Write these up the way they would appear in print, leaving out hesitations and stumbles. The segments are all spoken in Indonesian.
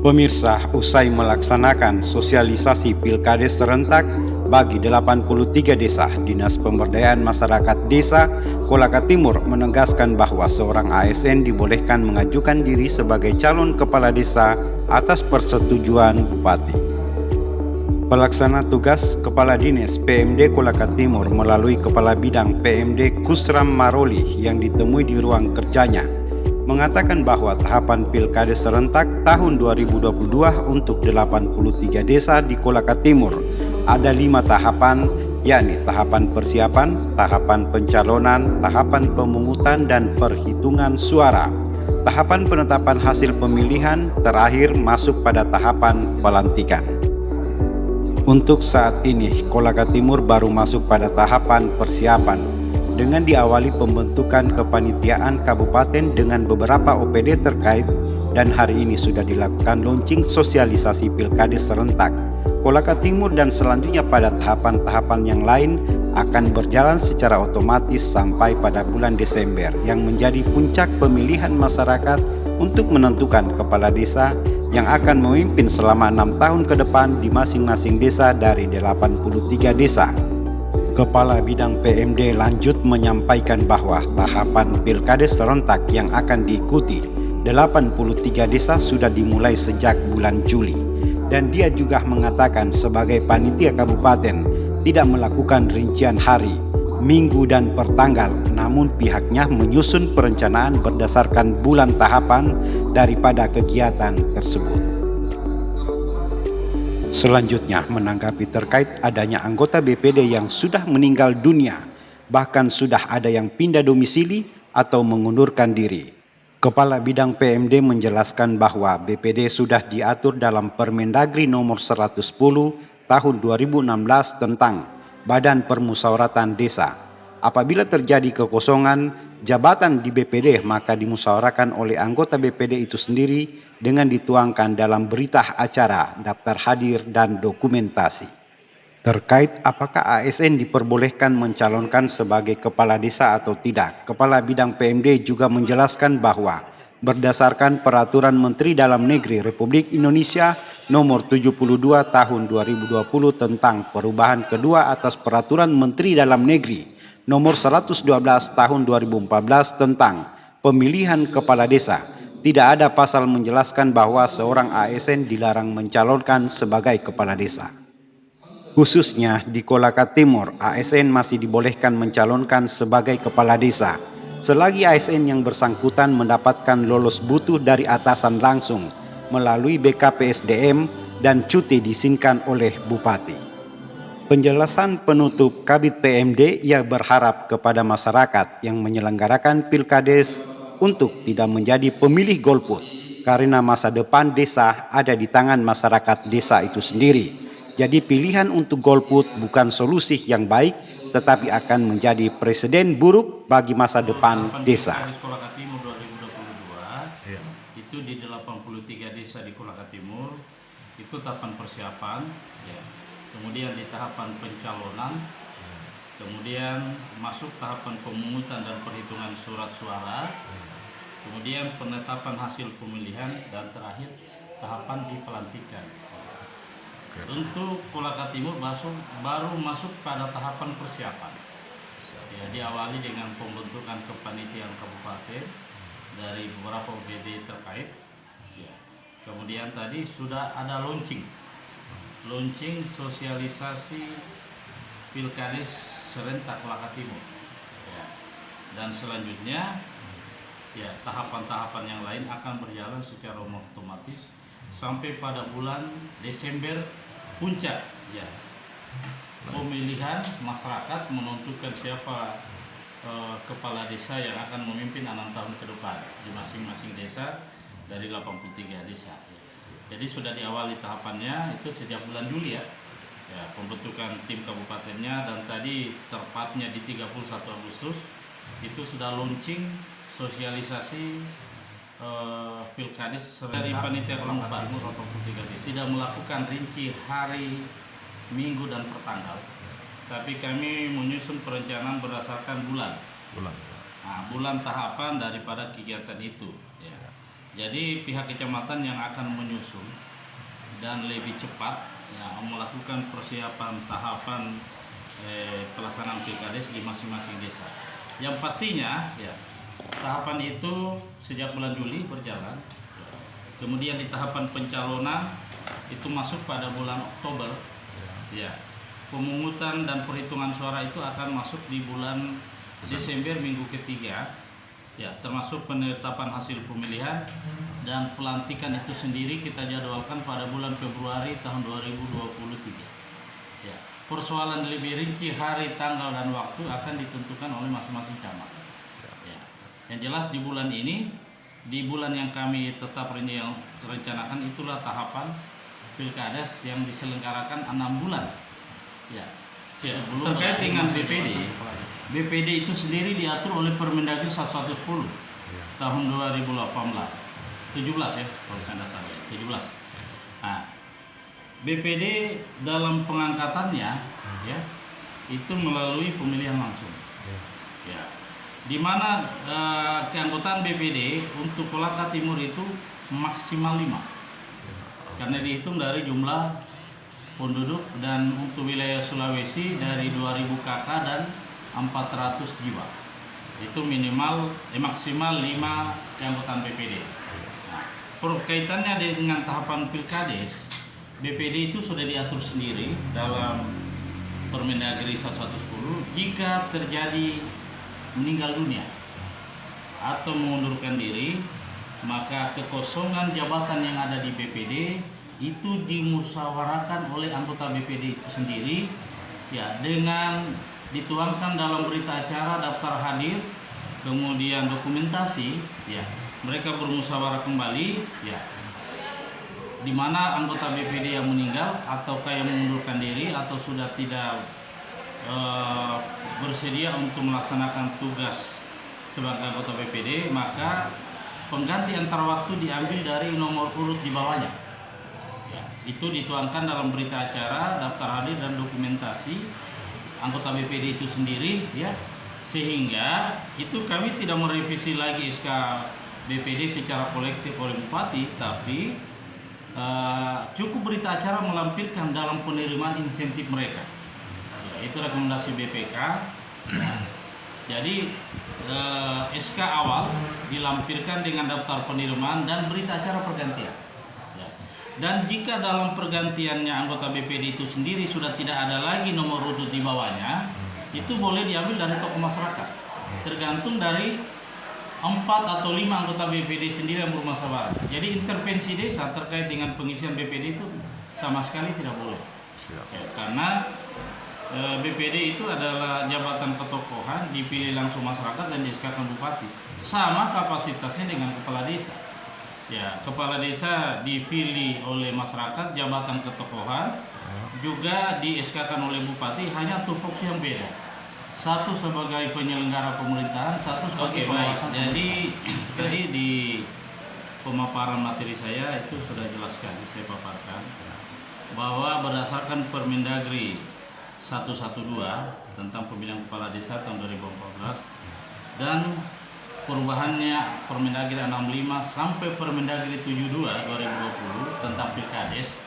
Pemirsa, usai melaksanakan sosialisasi Pilkades serentak bagi 83 desa, Dinas Pemberdayaan Masyarakat Desa Kolaka Timur menegaskan bahwa seorang ASN dibolehkan mengajukan diri sebagai calon kepala desa atas persetujuan Bupati. Pelaksana tugas Kepala Dinas PMD Kolaka Timur melalui Kepala Bidang PMD Kusram Maroli yang ditemui di ruang kerjanya mengatakan bahwa tahapan Pilkades serentak tahun 2022 untuk 83 desa di Kolaka Timur ada 5 tahapan, yakni tahapan persiapan, tahapan pencalonan, tahapan pemungutan dan perhitungan suara, tahapan penetapan hasil pemilihan, terakhir masuk pada tahapan pelantikan. Untuk saat ini, Kolaka Timur baru masuk pada tahapan persiapan dengan diawali pembentukan kepanitiaan kabupaten dengan beberapa OPD terkait, dan hari ini sudah dilakukan launching sosialisasi Pilkades serentak Kolaka Timur, dan selanjutnya pada tahapan-tahapan yang lain akan berjalan secara otomatis sampai pada bulan Desember yang menjadi puncak pemilihan masyarakat untuk menentukan kepala desa yang akan memimpin selama 6 tahun ke depan di masing-masing desa dari 83 desa. Kepala Bidang PMD lanjut menyampaikan bahwa tahapan Pilkades serentak yang akan diikuti 83 desa sudah dimulai sejak bulan Juli, dan dia juga mengatakan sebagai panitia kabupaten tidak melakukan rincian hari, minggu dan pertanggal, namun pihaknya menyusun perencanaan berdasarkan bulan tahapan daripada kegiatan tersebut. Selanjutnya, menanggapi terkait adanya anggota BPD yang sudah meninggal dunia, bahkan sudah ada yang pindah domisili atau mengundurkan diri, Kepala Bidang PMD menjelaskan bahwa BPD sudah diatur dalam Permendagri nomor 110 tahun 2016 tentang Badan Permusyawaratan Desa. Apabila terjadi kekosongan jabatan di BPD, maka dimusyawarahkan oleh anggota BPD itu sendiri dengan dituangkan dalam berita acara, daftar hadir, dan dokumentasi. Terkait apakah ASN diperbolehkan mencalonkan sebagai kepala desa atau tidak, Kepala Bidang PMD juga menjelaskan bahwa berdasarkan Peraturan Menteri Dalam Negeri Republik Indonesia Nomor 72 Tahun 2020 tentang perubahan kedua atas Peraturan Menteri Dalam Negeri Nomor 112 Tahun 2014 tentang pemilihan kepala desa, tidak ada pasal menjelaskan bahwa seorang ASN dilarang mencalonkan sebagai kepala desa. Khususnya di Kolaka Timur, ASN masih dibolehkan mencalonkan sebagai kepala desa selagi ASN yang bersangkutan mendapatkan lolos butuh dari atasan langsung melalui BKPSDM dan cuti diizinkan oleh Bupati. Penjelasan penutup Kabid PMD, ia berharap kepada masyarakat yang menyelenggarakan Pilkades untuk tidak menjadi pemilih golput, karena masa depan desa ada di tangan masyarakat desa itu sendiri. Jadi pilihan untuk golput bukan solusi yang baik, tetapi akan menjadi presiden buruk bagi masa depan desa. Di Kolaka Timur 2022, itu di 83 desa di Kolaka Timur, itu tahapan persiapan, kemudian di tahapan pencalonan, kemudian masuk tahapan pemungutan dan perhitungan surat suara, kemudian penetapan hasil pemilihan, dan terakhir tahapan di pelantikan. Untuk Kolaka Timur baru masuk pada tahapan persiapan. Ya, diawali dengan pembentukan kepanitiaan kabupaten dari beberapa OPD terkait. Ya. Kemudian tadi sudah ada launching sosialisasi Pilkades serentak Kolaka Timur. Ya. Dan selanjutnya, ya, tahapan-tahapan yang lain akan berjalan secara otomatis sampai pada bulan Desember puncak, ya, pemilihan masyarakat menentukan siapa kepala desa yang akan memimpin 6 tahun ke depan di masing-masing desa dari 83 desa. Jadi sudah diawali tahapannya itu sejak bulan Juli, ya, pembentukan tim kabupatennya, dan tadi tepatnya di 31 Agustus itu sudah launching sosialisasi Pilkades dari panitia kabupaten 83 desa. Tidak melakukan rinci hari, minggu dan pertanggal, tapi kami menyusun perencanaan berdasarkan bulan. Nah, bulan tahapan daripada kegiatan itu, ya. Jadi pihak kecamatan yang akan menyusun dan lebih cepat ya, melakukan persiapan tahapan pelaksanaan pilkades di masing-masing desa. Yang pastinya ya, tahapan itu sejak bulan Juli berjalan. Kemudian di tahapan pencalonan itu masuk pada bulan Oktober. Ya. Pemungutan dan perhitungan suara itu akan masuk di bulan Desember minggu ketiga. Ya, termasuk penetapan hasil pemilihan dan pelantikan itu sendiri kita jadwalkan pada bulan Februari tahun 2023. Ya, persoalan lebih rinci hari, tanggal dan waktu akan ditentukan oleh masing-masing camat. Ya. Yang jelas di bulan ini, di bulan yang kami tetap yang rencanakan itulah tahapan pilkades yang diselenggarakan 6 bulan. Ya. Terkait dengan BPD itu sendiri diatur oleh Permendagri 1110 tahun 2018. 17 ya, kalau saya tidak salah, 17. Nah, BPD dalam pengangkatannya ya itu melalui pemilihan langsung. Ya. Di mana keanggotaan BPD untuk Kolaka Timur itu maksimal 5. Karena dihitung dari jumlah penduduk, dan untuk wilayah Sulawesi dari 2000 KK dan 400 jiwa. Itu maksimal 5 keanggotaan BPD. Nah, berkaitannya dengan tahapan pilkades, BPD itu sudah diatur sendiri dalam Permendagri 1110 jika terjadi meninggal dunia atau mengundurkan diri, maka kekosongan jabatan yang ada di BPD itu dimusyawarahkan oleh anggota BPD itu sendiri ya, dengan dituangkan dalam berita acara, daftar hadir, kemudian dokumentasi ya, mereka bermusyawarah kembali ya, di mana anggota BPD yang meninggal ataukah yang mengundurkan diri atau sudah tidak bersedia untuk melaksanakan tugas sebagai anggota BPD, maka pengganti antar waktu diambil dari nomor urut di bawahnya. Ya, itu dituangkan dalam berita acara, daftar hadir dan dokumentasi anggota BPD itu sendiri ya, sehingga itu kami tidak merevisi lagi SK BPD secara kolektif oleh bupati, tapi cukup berita acara melampirkan dalam penerimaan insentif mereka. Ya, itu rekomendasi BPK. Ya. Jadi SK awal dilampirkan dengan daftar penerimaan dan berita acara pergantian. Ya. Dan jika dalam pergantiannya anggota BPD itu sendiri sudah tidak ada lagi nomor urut di bawahnya, itu boleh diambil dari tokoh masyarakat. Tergantung dari 4 atau 5 anggota BPD sendiri yang bermusyawarah. Jadi intervensi desa terkait dengan pengisian BPD itu sama sekali tidak boleh. Ya, karena BPD itu adalah jabatan ketokohan, dipilih langsung masyarakat dan di-SK-kan bupati. Sama kapasitasnya dengan kepala desa. Ya, kepala desa dipilih oleh masyarakat, jabatan ketokohan, juga di-SK-kan oleh bupati, hanya tupoksi yang beda. Satu sebagai penyelenggara pemerintahan, satu sebagai pengawas. Jadi di pemaparan materi saya itu sudah jelas sekali saya paparkan bahwa berdasarkan Permendagri 112 tentang pemilihan kepala desa tahun 2014 dan perubahannya Permendagri 65 sampai Permendagri 72 2020 tentang pilkades,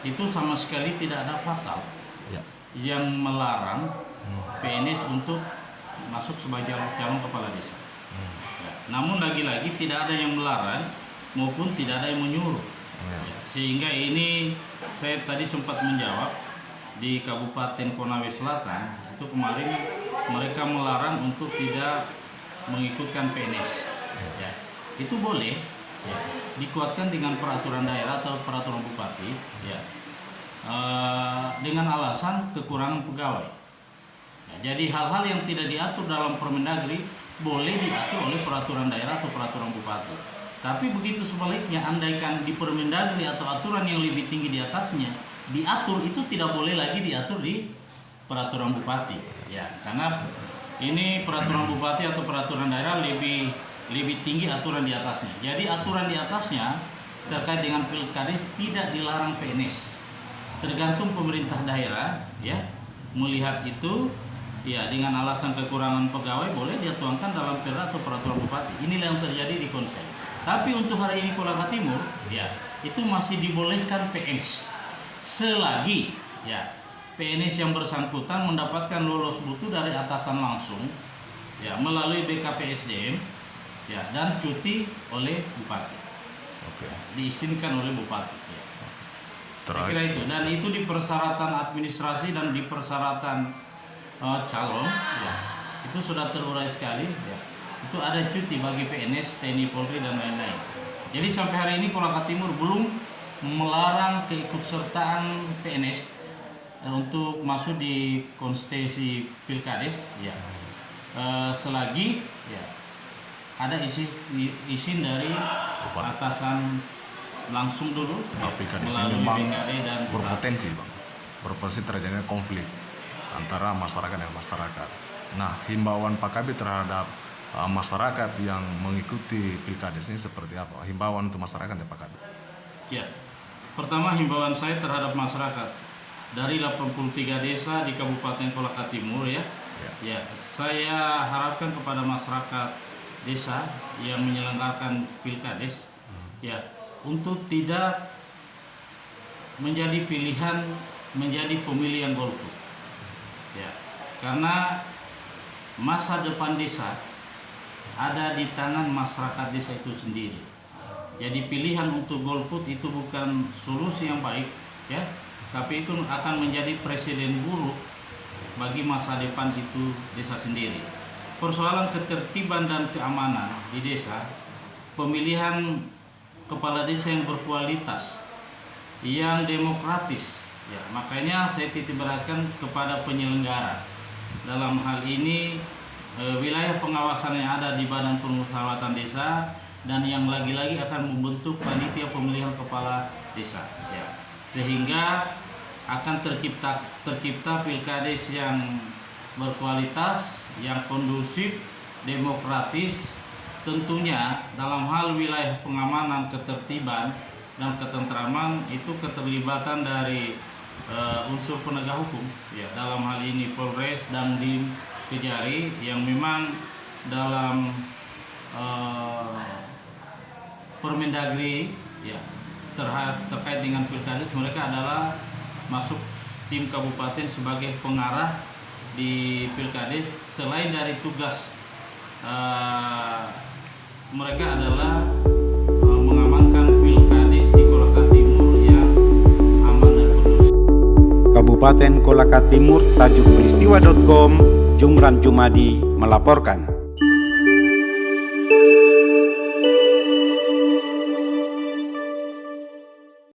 itu sama sekali tidak ada pasal yang melarang PNS untuk masuk sebagai calon kepala desa. Ya. Namun lagi-lagi tidak ada yang melarang maupun tidak ada yang menyuruh. Ya. Sehingga ini saya tadi sempat menjawab di Kabupaten Konawe Selatan itu kemarin mereka melarang untuk tidak mengikutkan PNS. Ya. Itu boleh ya, dikuatkan dengan peraturan daerah atau peraturan bupati ya, dengan alasan kekurangan pegawai. Ya, jadi hal-hal yang tidak diatur dalam Permendagri boleh diatur oleh peraturan daerah atau peraturan bupati. Tapi begitu sebaliknya, andaikan di Permendagri atau aturan yang lebih tinggi di atasnya diatur, itu tidak boleh lagi diatur di peraturan bupati. Ya, karena ini peraturan bupati atau peraturan daerah lebih tinggi aturan di atasnya. Jadi aturan di atasnya terkait dengan pilkades tidak dilarang PNS. Tergantung pemerintah daerah ya melihat itu ya, dengan alasan kekurangan pegawai boleh dia tuangkan dalam perda atau peraturan bupati. Inilah yang terjadi di Konsel. Tapi untuk hari ini Kolaka Timur, ya itu masih dibolehkan PNS selagi ya PNS yang bersangkutan mendapatkan lolos butuh dari atasan langsung, ya melalui BKPSDM, ya dan cuti oleh bupati, diizinkan oleh bupati. Ya. Saya kira itu, dan itu di persyaratan administrasi dan di persyaratan calon, ya itu sudah terurai sekali. Ya. Itu ada cuti bagi PNS, TNI, Polri dan lain-lain. Jadi sampai hari ini Kolaka Timur belum melarang keikutsertaan PNS untuk masuk di konstitusi Pilkades, ya selagi ya ada izin dari atasan langsung dulu. Tapi kan di melalui sini memang BKD dan berpotensi bang, berpotensi terjadinya konflik antara masyarakat dan masyarakat. Nah, himbauan Pak Kabid terhadap masyarakat yang mengikuti Pilkades ini seperti apa? Himbauan untuk masyarakat ya Pak Kabid? Ya, pertama himbauan saya terhadap masyarakat dari 83 desa di Kabupaten Kolaka Timur ya. Ya, saya harapkan kepada masyarakat desa yang menyelenggarakan Pilkades ya untuk tidak menjadi pilihan menjadi pemilih yang golput. Ya, karena masa depan desa ada di tangan masyarakat desa itu sendiri. Jadi pilihan untuk golput itu bukan solusi yang baik, ya, tapi itu akan menjadi presiden buruk bagi masa depan itu desa sendiri. Persoalan ketertiban dan keamanan di desa, pemilihan kepala desa yang berkualitas, yang demokratis, ya, makanya saya titik beratkan kepada penyelenggara. Dalam hal ini wilayah pengawasan yang ada di Badan Permusyawaratan Desa dan yang lagi-lagi akan membentuk panitia pemilihan kepala desa, ya, sehingga akan tercipta Pilkades yang berkualitas, yang kondusif, demokratis, tentunya dalam hal wilayah pengamanan, ketertiban dan ketentraman itu keterlibatan dari unsur penegak hukum, ya, dalam hal ini Polres dan Dim Kejari yang memang dalam Permendagri ya terkait dengan Pilkades mereka adalah masuk tim kabupaten sebagai pengarah di Pilkades. Selain dari tugas mereka adalah mengamankan Pilkades di Kolaka Timur yang aman dan kondusif. Kabupaten Kolaka Timur, tajuk peristiwa.com, Jumran Jumadi melaporkan.